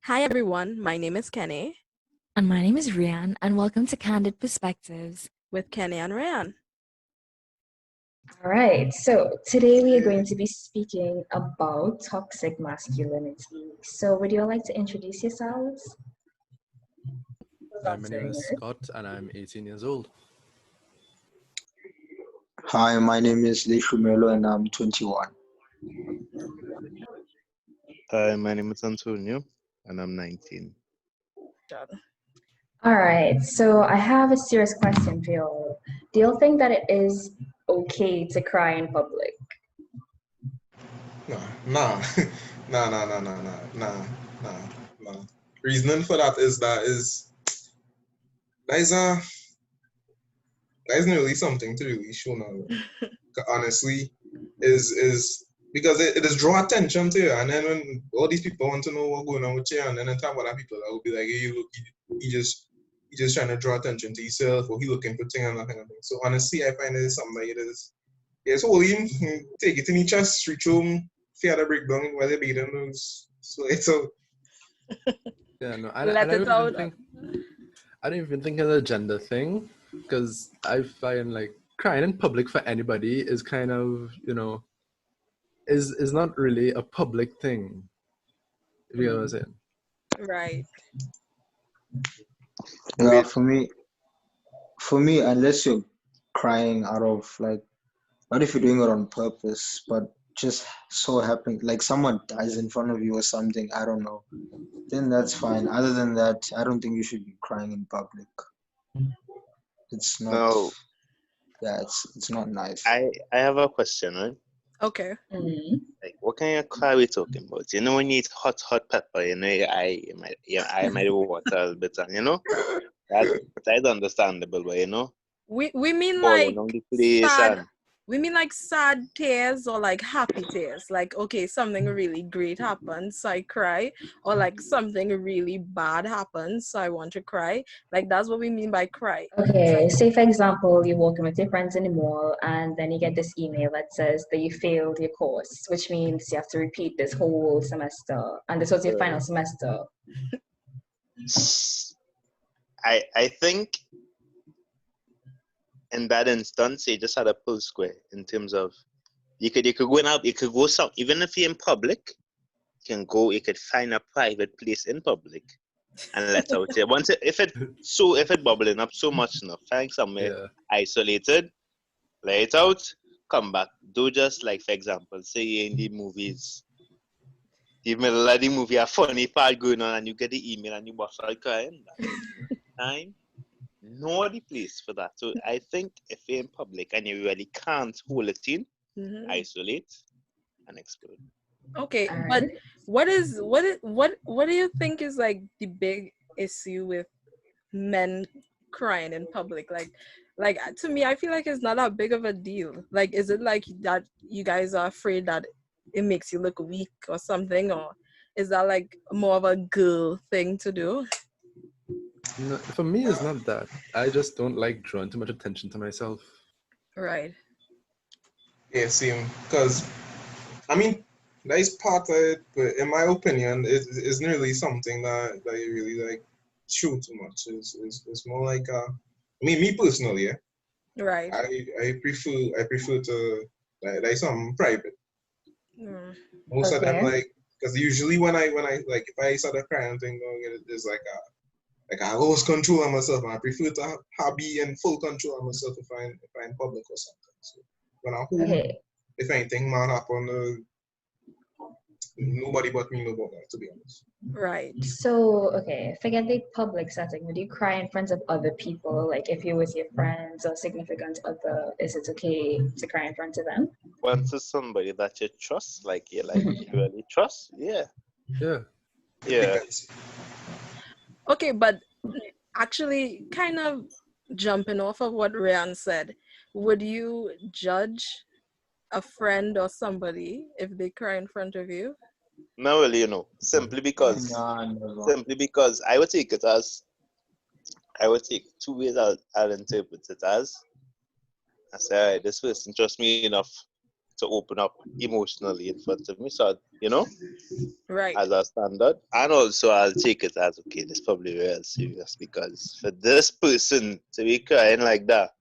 Hi everyone, my name is Kenny And my name is Rian, and welcome to Candid Perspectives. with Kenny and Ryan. All right, so today we are going to be speaking about toxic masculinity. So, would you all like to introduce yourselves? Hi, my name is Scott and I'm 18 years old. Hi, my name is Lihlumelo and I'm 21. Hi, my name is Antonio and I'm 19. All right, so I have a serious question for you all. Do you all think that it is okay to cry in public? Nah. Reasoning for that is that isn't really something to really show now. Honestly, is because it is draw attention to you, and then when all these people want to know what's going on with you, and then on top of that, people that will be like, hey, look, he just trying to draw attention to himself, or he looking for things and that kind of thing. So honestly, I find it is something like it is. Yes, hold him, take it in each chest, reach home, fear the breakdown while they beat them. So it's a Yeah, no, Let it out. I don't even think it's a gender thing, because I find like crying in public for anybody is kind of, is not really a public thing. If you know what I'm saying. Right. Yeah, for me, unless you're crying out of like, not if you're doing it on purpose, but just so happening, like someone dies in front of you or something, I don't know, then that's fine. Other than that, I don't think you should be crying in public. It's not, Now, it's not nice. I have a question, right? Okay. Like, what kind of cry we talking about? You know, when you eat hot pepper, your eye might water a little bit, and that's understandable, but We mean like falling on the place sad. and We mean like sad tears or like happy tears. Like okay, something really great happens, so I cry, or like something really bad happens, so I want to cry. Like that's what we mean by cry. Okay, say for example, you're walking with your friends in the mall, and then you get this email that says that you failed your course, which means you have to repeat this whole semester, and this was your final semester. I think in that instance, you just had a pull square in terms of you could go out, you could go some, even if you're in public, you could find a private place in public and let out there. If it bubbling up so much enough, find somewhere isolated, let it out, come back. Do just like, for example, say you're in the movies, the middle of the movie, a funny part going on, and you get the email and you bust out crying. Time. Know the place for that. So I think if you're in public and you really can't hold it in, isolate and explode. Okay, but what do you think is like the big issue with men crying in public? Like to me, I feel like it's not that big of a deal. Like, is it like that you guys are afraid that it makes you look weak or something, or is that like more of a girl thing to do? No, for me, it's not that. I just don't like drawing too much attention to myself. Right. yeah, same. Because I mean, that is part of it, but in my opinion, it's nearly something that you really like show too much. It's more like me personally, yeah. Right. I prefer to like something private. Most of them like, because usually when I like, if I start a crying thing going, it's like I lose control of myself, and I prefer to be in full control of myself if I'm in public or something. So when I'm home, if anything might happen, nobody but me know about that, to be honest. Right. So, okay, forget the public setting. Would you cry in front of other people? Like if you're with your friends or significant other, is it okay to cry in front of them? Once it's somebody that you trust, you really trust, yeah. Okay, but actually, kind of jumping off of what Ryan said, would you judge a friend or somebody if they cry in front of you? No, really, simply because I would take two ways. I'll interpret it as I say, all right, this person trusts me enough to open up emotionally in front of me. So, you know, Right. as a standard. And also I'll take it as, okay, this probably real serious because for this person to be crying like that,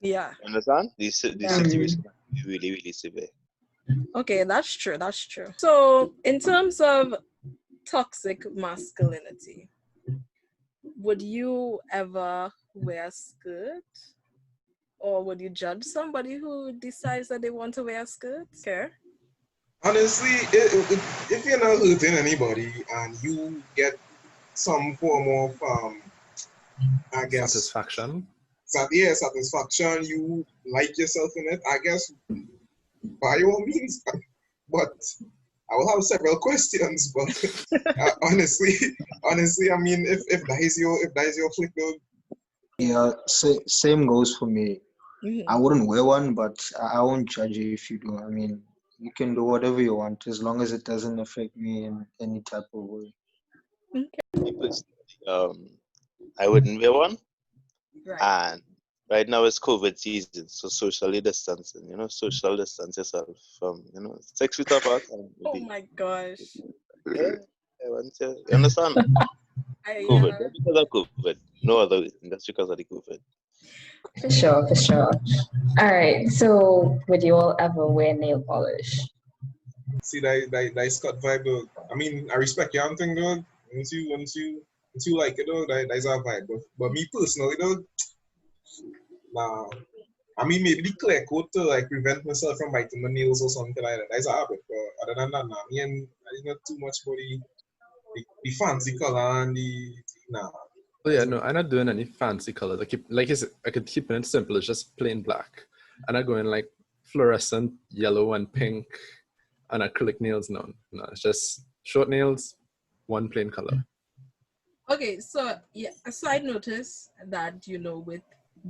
Yeah. you understand? These Yeah. situations are really, really severe. Okay, that's true. That's true. So, in terms of toxic masculinity, would you ever wear a skirt? Or would you judge somebody who decides that they want to wear a skirt? Okay. Honestly, if you're not hurting anybody and you get some form of, I guess, Satisfaction. satisfaction, you like yourself in it, I guess, by all means. But I will have several questions. But honestly, I mean, if that is your flick, though, Yeah, same goes for me. I Mhm. wouldn't wear one, but I won't judge you if you do. I mean, you can do whatever you want as long as it doesn't affect me in any type of way. Me personally, I wouldn't wear one. Right. And right now it's COVID season, so socially distancing, you know, social distance yourself from, 6 feet apart. And Oh maybe, my gosh. yeah, I want to, you understand? COVID, Yeah. just because of COVID, no other reason, just because of the COVID. For sure, for sure. All right. So, would you all ever wear nail polish? see that Scott vibe, though. I mean, I respect your thing, though. Once you like it, though, that's our vibe. But me personally, though, nah. I mean, maybe the clear coat to like prevent myself from biting my nails or something like that. That's a habit. But other than that, nah, me and I not too much for the fancy color and nah. Oh yeah, no, I'm not doing any fancy colors. I keep, like I said, I could keep it simple. It's just plain black, and I go in like fluorescent yellow and pink, and acrylic nails. No, it's just short nails, one plain color. Okay, so yeah, so I noticed that with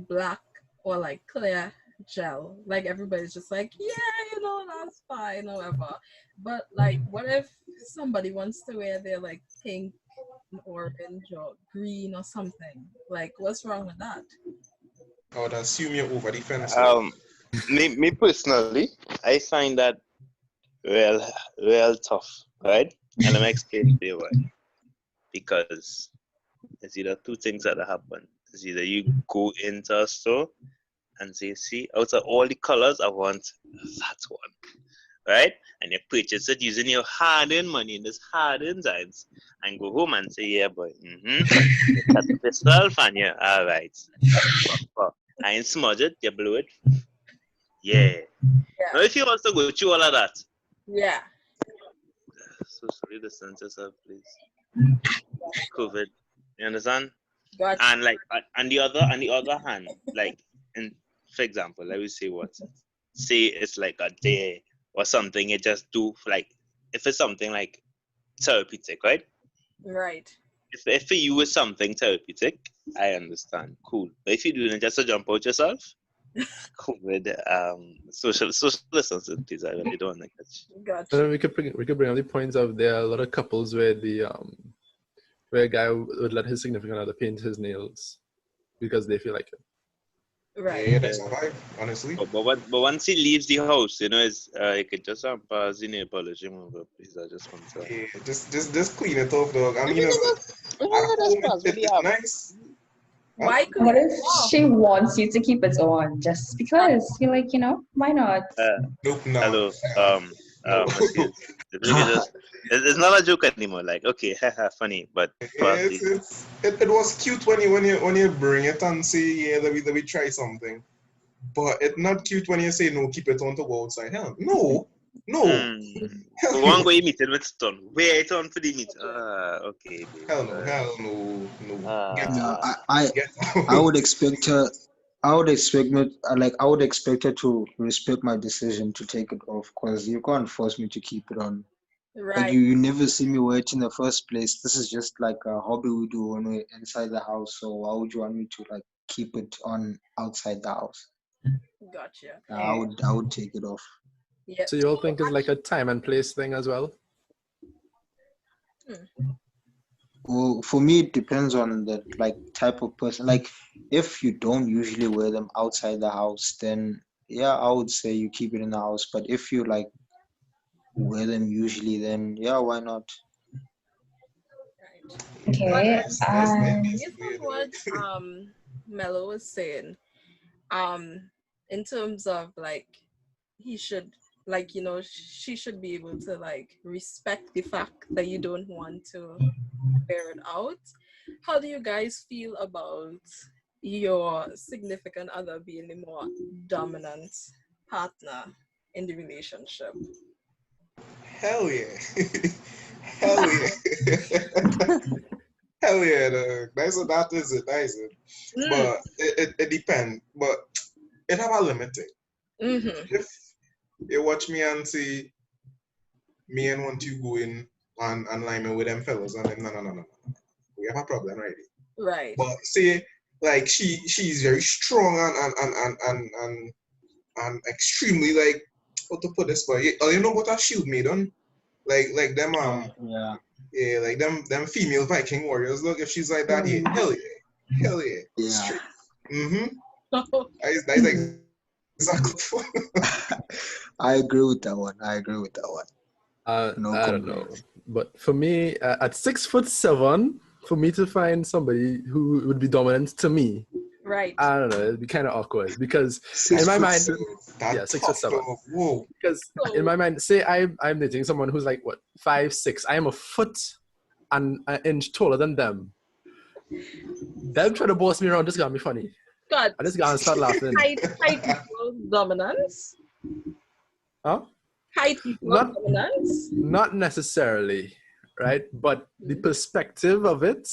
black or like clear gel, like everybody's just like, yeah, that's fine, or whatever. But like, what if somebody wants to wear their like pink, orange, or green or something? Like, what's wrong with that? I would assume you're over the fence. Me personally, I find that real tough, right? And I'm explaining to you why. Because it's either two things that happen. It's either you go into a store and say, see, out of all the colors, I want that one, right? And you purchase it using your hard-earned money in this hard-earned times, and go home and say, yeah, boy, you cut it yourself, and you're all right. I ain't smudge it, you blew it. Yeah. Now, if you want to go through all of that, Yeah. socially distance yourself, please. COVID, you understand? Gotcha. And like, on the other hand, like, for example, let me say it's like a day or something. You just do like, if it's something like therapeutic, right? Right. If for you is something therapeutic, I understand, cool. But if you're doing it just to jump out yourself, COVID, social distancing, please. I really don't like that. Gotcha. And we could bring up the points of there are a lot of couples where where a guy would let his significant other paint his nails because they feel like it. Right. Yeah, that's a vibe, honestly. But once he leaves the house, it's you could just pass the nail polish remover, please. I just want to. Yeah, just clean it off, dog. I mean, Just it's nice. Why could What if she wants you to keep it on just because? You're like, why not? Nope, no. Hello, No. it's not a joke anymore. Like, okay, funny, but It was cute when you bring it and say, yeah, let me try something. But it's not cute when you say, no, keep it on to go outside. Hell, no. Hell One no. go meeting with stone. Where it on for the meet? Okay. Hell no. Get No, out. I Get I out. would expect her. I would expect her to respect my decision to take it off because you can't force me to keep it on. Like right? you never see me wear it in the first place. This is just like a hobby we do when we're inside the house. So why would you want me to like keep it on outside the house? Gotcha. I would take it off. Yeah. So you all think it's like a time and place thing as well? Well, for me, it depends on the like type of person. Like if you don't usually wear them outside the house, then yeah, I would say you keep it in the house. But if you like wear them usually, then yeah, why not? But Okay. That's based on what Mello was saying, in terms of like he should, like, she should be able to like respect the fact that you don't want to bear it out. How do you guys feel about your significant other being the more dominant partner in the relationship? hell yeah. Hell yeah. Hell yeah, that is it. But it depends. But it have a limit. Mm-hmm. If you watch me and see me and want to go in and line me with them fellas and them no. We have a problem already. Right. But say like she's very strong and extremely like how to put this, but you know what a shield made on? Like them Yeah, yeah, like them female Viking warriors. Look, if she's like that, yeah, hell yeah. yeah. Straight. That is exactly. I agree with that one. No I don't know, complaints. but for me, at 6'7", for me to find somebody who would be dominant to me, Right. I don't know, it'd be kind of awkward because in my mind, 6'7". Whoa. Because in my mind, say I'm dating someone who's like what 5'6". I am a foot and an inch taller than them. Them trying to boss me around just got me funny. God. I just gotta start laughing. Height equals dominance. Huh? Height equals dominance. Not necessarily, right? But the perspective of it,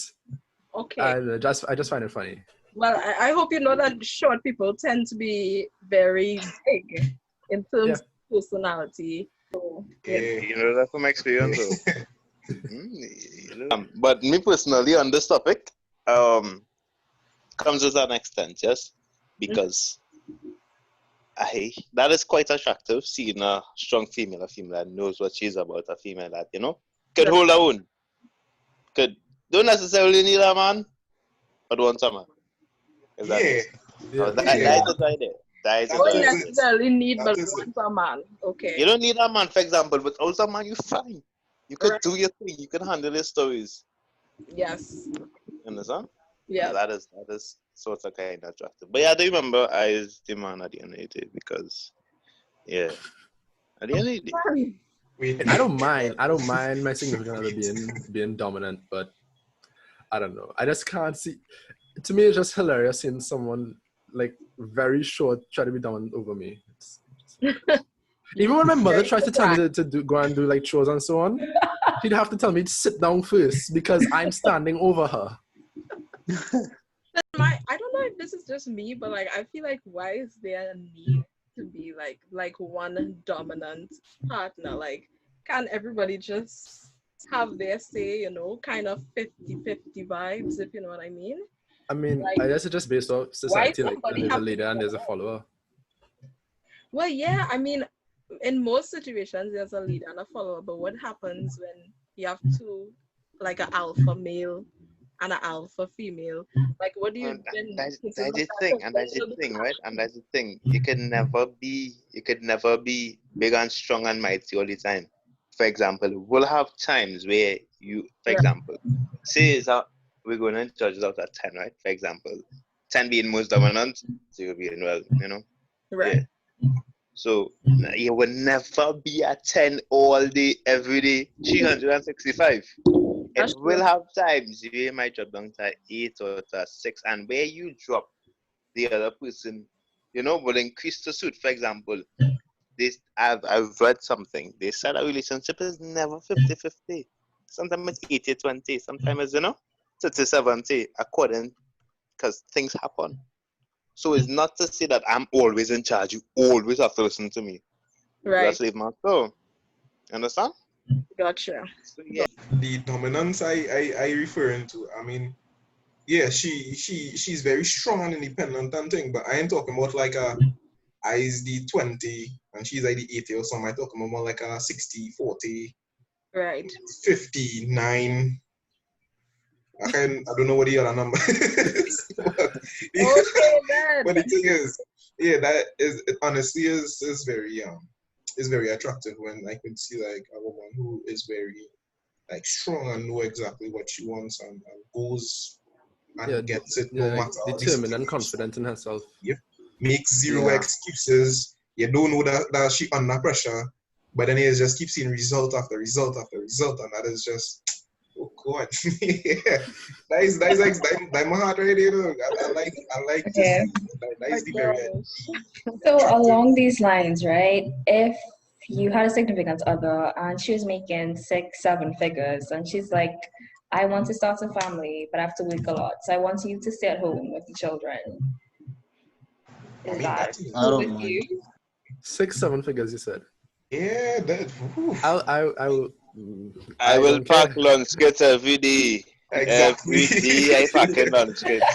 Okay. I just find it funny. Well, I hope you know that short people tend to be very big in terms of personality. So, You know that from experience. But me personally on this topic, comes with an extent, yes, because that is quite attractive. Seeing a strong female, a female that knows what she's about, a female that could hold her own, don't necessarily need a man, but want a man. Yeah. That is right there. That is don't right there. necessarily need, but want a man. Okay. You don't need a man, for example, but also a man, you're fine. You could do your thing. You can handle your stories. Yes. You understand? Yeah. That is sort of kind of attractive. But yeah, I do remember I was the man at the end of the day because, yeah, at the end of the day. I don't mind my significant other being dominant, but I don't know. I just can't see. To me, it's just hilarious seeing someone like very short try to be dominant over me. Even when my mother tries to tell me to go and do like chores and so on, she'd have to tell me to sit down first because I'm standing over her. I don't know if this is just me, but like I feel like why is there a need to be like one dominant partner? Like, can't everybody just have their say, kind of 50-50 vibes, if you know what I mean? I mean, I guess it's just based off society, like there's a leader and there's a follower. Well, yeah, I mean, in most situations there's a leader and a follower, but what happens when you have two, like an alpha male and an alpha female? Like, what do you do? That's the thing, right? And that's the thing. You can never be big and strong and mighty all the time. For example, we'll have times where for example, say we're going to judge it out at 10, right? For example, 10 being most dominant, 0 being right. Yeah. So you will never be at 10 all day, every day, 365. It will have times you might drop down to 8 or to 6, and where you drop, the other person, will increase the suit. For example, I've read something. They said a relationship is never 50-50. Sometimes it's 80-20. Sometimes it's 60-70, according, because things happen. So it's not to say that I'm always in charge. You always have to listen to me. Right. That's leave my soul. Understand? Gotcha. So, yeah. The dominance I referring to, I mean, yeah, she's very strong and independent and thing, but I ain't talking about like I is the 20 and she's like the 80 or something. I'm talking about more like a 60-40. Right. 59. I don't know what the other number is. Okay, then. But the thing is, yeah, that is it honestly is very attractive when I could see like a woman who is very like strong and know exactly what she wants and goes and gets it no like matter the determined and situation. confident in herself. Yep. Makes zero Yeah. excuses. You don't know that she under pressure, but then you just keep seeing result after result after result, and that is just oh god. Yeah. That is my heart right there. Though. I like to Okay. see that My is the very gosh. So attractive. along these lines, right? If you had a significant other and she was making 6, 7 figures, and she's like, I want to start a family, but I have to work a lot. So I want you to stay at home with the children. I Is mean that that is I cool don't with mind. you? 6-7 figures, you said. yeah, that I will. I will don't pack care. lunch kits every day. exactly. Every day I pack in lunch kits.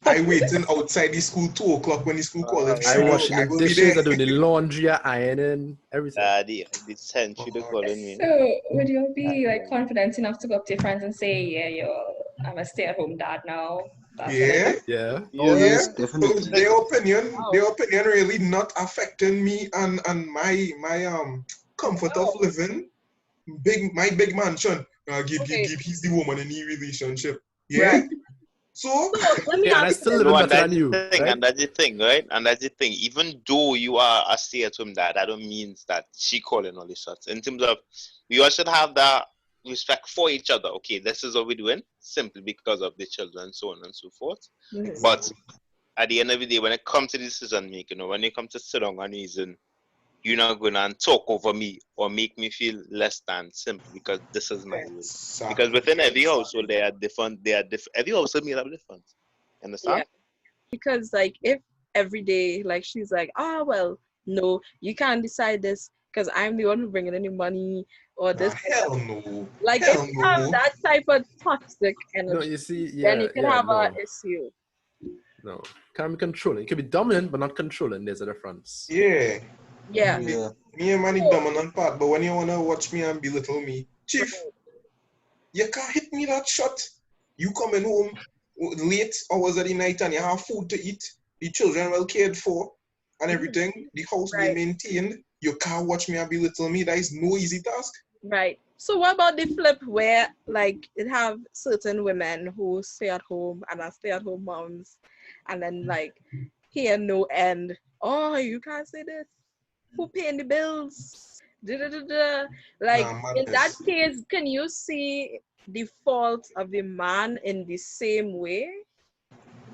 I waiting outside the school 2 o'clock when the school call if I three Man, washing o'clock. the I will be dishes, there. I doing the laundry, I ironing, everything. the century they calling me. So would you be like confident enough to go up to your friends and say, yeah, yo, I'm a stay-at-home dad now. That's what Yeah. it is. Yeah. Oh Yeah. Yeah, yes, so definitely. their opinion really not affecting me and my comfort of living. My big mansion. Okay. Give he's the woman in the relationship. Right. Yeah. So So let me Yeah, and I ask still you living No, and better that's than the you, thing, right? and that's the thing, right? And that's the thing. Even though you are a stay-at-home dad, that don't mean that she calling all the shots. In terms of, we all should have that respect for each other. Okay, this is what we're doing simply because of the children, so on and so forth. this. But exactly. at the end of the day, when it comes to decision making, or when it comes to sit down and reason, you're not going to talk over me or make me feel less than simply because this is my way. Because Exactly. within every household, Exactly. they are different. Every household made up different. Yeah. Understand? Because like if every day like she's like, ah well, no, you can't decide this because I'm the one who bringing in the money or this or that. Hell no. Like if Hell you have no. that type of toxic No, energy, you see, then you can have a no. issue. No. Can't be controlling. It can be dominant, but not controlling. There's a difference. Yeah. Yeah. Yeah. Me and man the So, dominant part, but when you wanna watch me and belittle me, Chief, you can't hit me that shot. You coming home late hours of the night and you have food to eat, the children well cared for, and everything, the house being right, maintained. You can't watch me and belittle me. That is no easy task. right. So what about the flip where like it have certain women who stay at home and are stay at home moms and then like hear no end. Oh, you can't say this. Who paying the bills? Da, da, da, da. Like Nah, in that madness. case, can you see the fault of the man in the same way?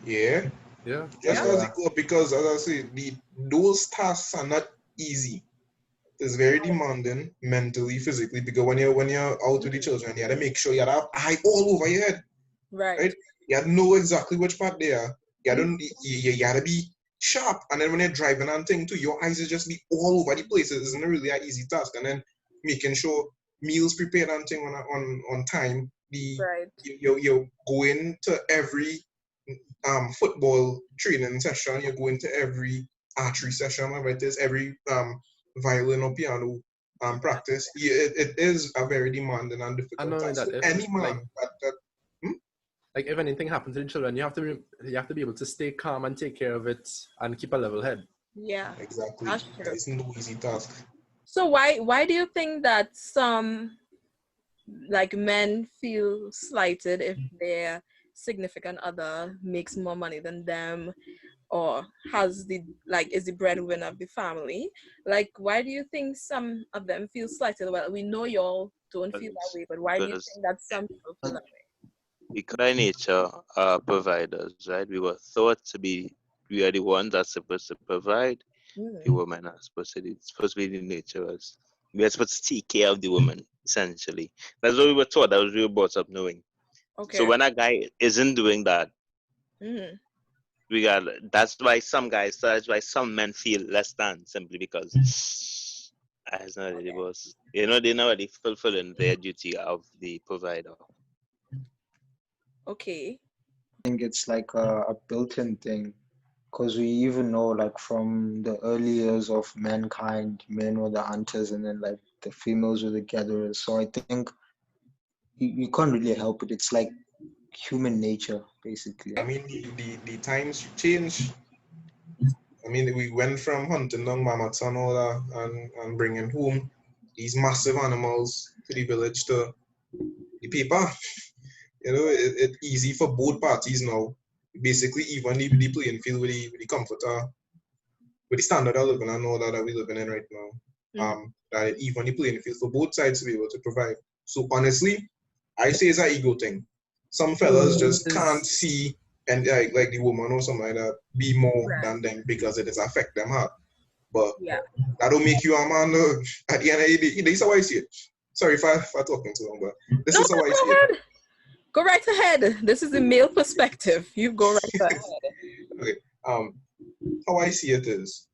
Yeah. Yeah. Just Yeah. as Yeah. equal because as I say, those tasks are not easy. It's very demanding mentally, physically, because when you're out with the children, you gotta make sure you have eye all over your head. Right. Right? You gotta know exactly which part they are. Mhm. You gotta be sharp. And then when you're driving and thing too, your eyes is just be all over the place. It isn't really an easy task. And then making sure meals prepared and thing on time. Right. You're going to every football training session. You're going to every archery session, whatever it is, every violin or piano practice. Yeah, it is a very demanding and And difficult not only task that, for if any man. like if anything happens to the children, you have to be able to stay calm and take care of it and keep a level head. Yeah. Exactly. That's That true. is no easy task. So why do you think that some like men feel slighted if their significant other makes more money than them or has the like is the breadwinner of the family? Like why do you think some of them feel slighted? Well, we know y'all don't feel that way, but why do you Because think that some people feel that way? by nature are providers, right? We are the ones that's supposed to provide. The Mm. women are supposed to be the nature. We are supposed to take care of the woman, essentially. That's what we were taught. That was we were brought up knowing. So Okay. when a guy isn't doing that, Mm. that's why some men feel less than simply because it's not really boss. They're not really fulfilling their duty of the provider. Okay. I think it's like a built-in thing because we even know like from the early years of mankind, men were the hunters and then like the females were the gatherers. So I think you can't really help it. It's like human nature, basically. I mean, the times change. I mean, we went from hunting down mammoths and all that, and bringing home these massive animals to the village to the paper. You know, it's easy for both parties now. Basically, even the playing field with the comforter, with the standard of living and all that we're living in right now. That even the playing field for both sides to be able to provide. So honestly, I say it's an ego thing. Some fellas just can't see and like the woman or something like that be more than them because it does affect them hard. But that don't make you a man. At the end of the day, this is how I see it. Sorry if I'm talking too long, but this is how I see it. Go right ahead. This is the male perspective. You go right ahead. Okay. How I see it is,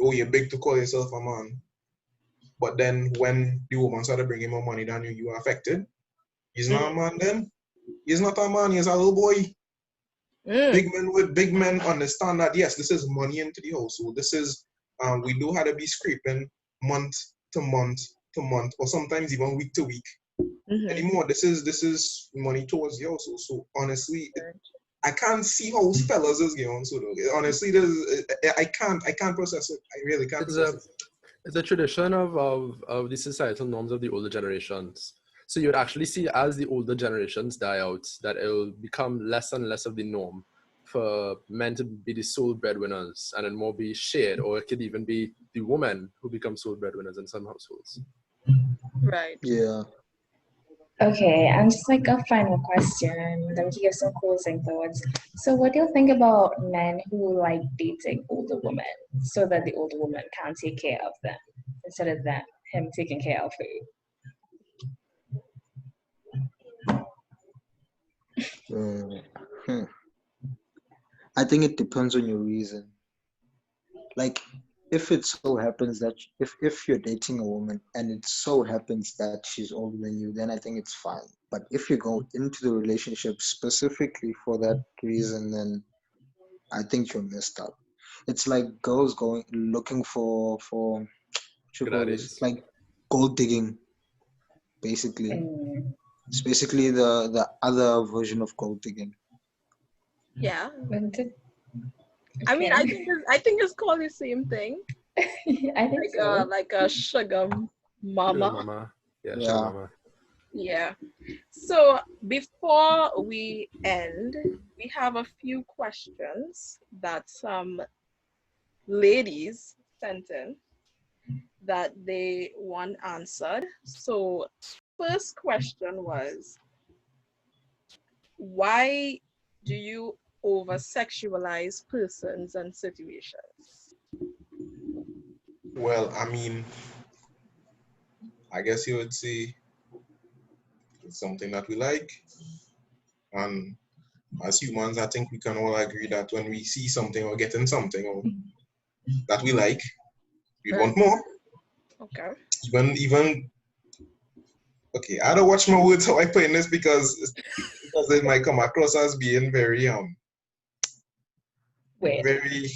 oh, you're big to call yourself a man, but then when the woman started bringing more money than you, you are affected. He's not a man then. He's not a man. He's a little boy. Big men understand that yes, this is money into the household. This is we do have to be scraping month to month to month, or sometimes even week to week. Anymore. This is money towards the household. So honestly, I can't see how fellas is going. So honestly, I can't process it. I really can't process it. It's a tradition of the societal norms of the older generations. So you would actually see as the older generations die out that it will become less and less of the norm for men to be the sole breadwinners and then more be shared, or it could even be the woman who becomes sole breadwinners in some households. Right. Yeah. Okay, and just like a final question, then we can give some closing thoughts. So what do you think about men who like dating older women so that the older woman can take care of them instead of him taking care of her? I think it depends on your reason. Like, if it so happens that if you're dating a woman and it so happens that she's older than you, then I think it's fine. But if you go into the relationship specifically for that reason, then I think you're messed up. It's like girls looking for what you call this, like gold digging, basically. It's basically the other version of gold digging. Yeah. Okay. I mean, I think it's called the same thing. I think so. Like a sugar mama. Sugar mama. Yeah, Yeah. sugar mama. Yeah. So before we end, we have a few questions that some ladies sent in that they want answered. So first question was, why do you over sexualize persons and situations? Well, I mean, I guess you would say it's something that we like. And as humans, I think we can all agree that when we see something or getting something or that we like, we want more. Okay. Even okay, I don't watch my words how I put in this because it might come across as being very Weird. very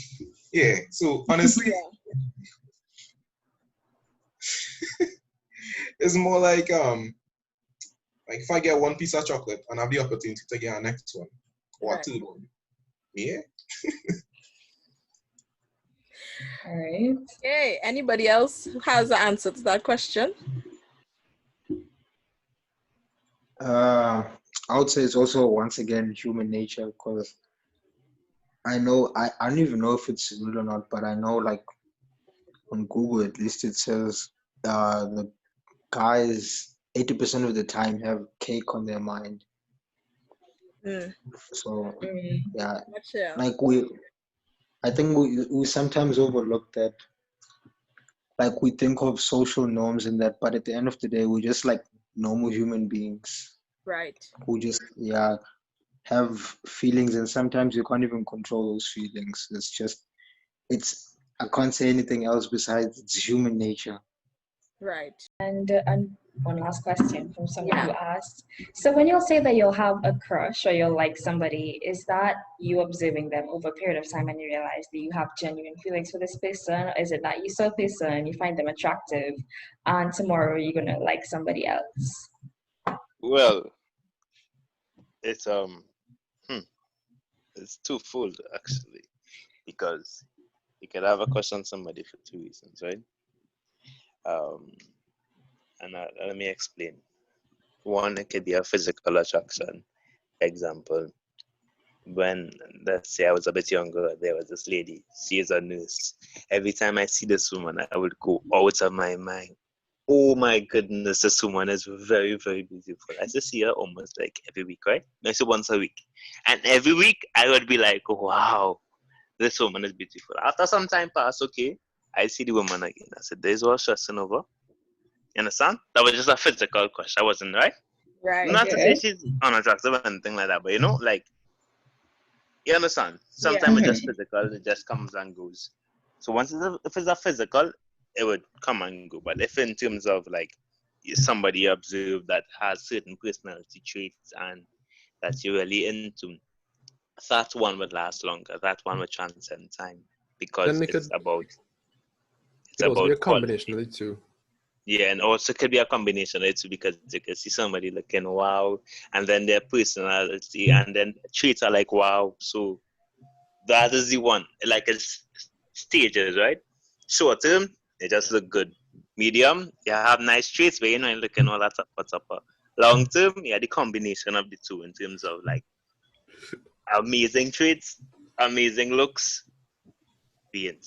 So honestly, it's more like if I get one piece of chocolate and I have the opportunity to get a next one or a third one. Yeah. All right. Okay. Anybody else has an answer to that question? I would say it's also once again human nature, because I don't even know if it's real or not, but I know, like, on Google at least it says the guys 80% of the time have cake on their mind. So yeah, like I think we sometimes overlook that. Like, we think of social norms and that, but at the end of the day, we're just like normal human beings. Right. Who just have feelings, and sometimes you can't even control those feelings. I can't say anything else besides it's human nature. Right. And one last question from someone who asked, so when you'll say that you'll have a crush or you'll like somebody, is that you observing them over a period of time and you realize that you have genuine feelings for this person? Or is it that you saw a person, you find them attractive, and tomorrow you're going to like somebody else? Well, it's twofold actually, because You could have a crush on somebody for two reasons, right? And let me explain. One, it could be a physical attraction. Example, when, let's say I was a bit younger, there was this lady. She is a nurse. Every time I see this woman, I would go out of my mind. Oh my goodness, this woman is very, very beautiful. I just see her almost like every week, right? Maybe once a week. And every week, I would be like, wow, this woman is beautiful. After some time passed, okay, I see the woman again. I said, there's what stressing over. You understand? That was just a physical crush. I wasn't right. Right. Not to say she's unattractive or anything like that, but you know, like, you understand? Sometimes it's just physical, it just comes and goes. So if it's a physical, it would come and go. But if in terms of like somebody you observe that has certain personality traits and that you're really into, that one would last longer. That one would transcend time because Then it it's could also be a quality. combination of the two. Yeah, and also could be a combination of it too, because you can see somebody looking wow, and then their personality, and then traits are like wow. So that is the one. Like it's stages, right? Short term, they just look good. Medium, you have nice traits, but you're not looking all that what's up. Long term, yeah, the combination of the two in terms of like amazing traits, amazing looks, beings.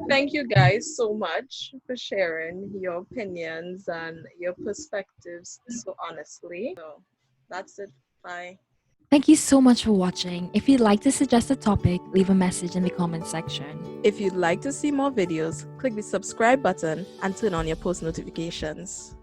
Thank you guys so much for sharing your opinions and your perspectives so honestly. So that's it. Bye. Thank you so much for watching. If you'd like to suggest a topic, leave a message in the comment section. If you'd like to see more videos, click the subscribe button and turn on your post notifications.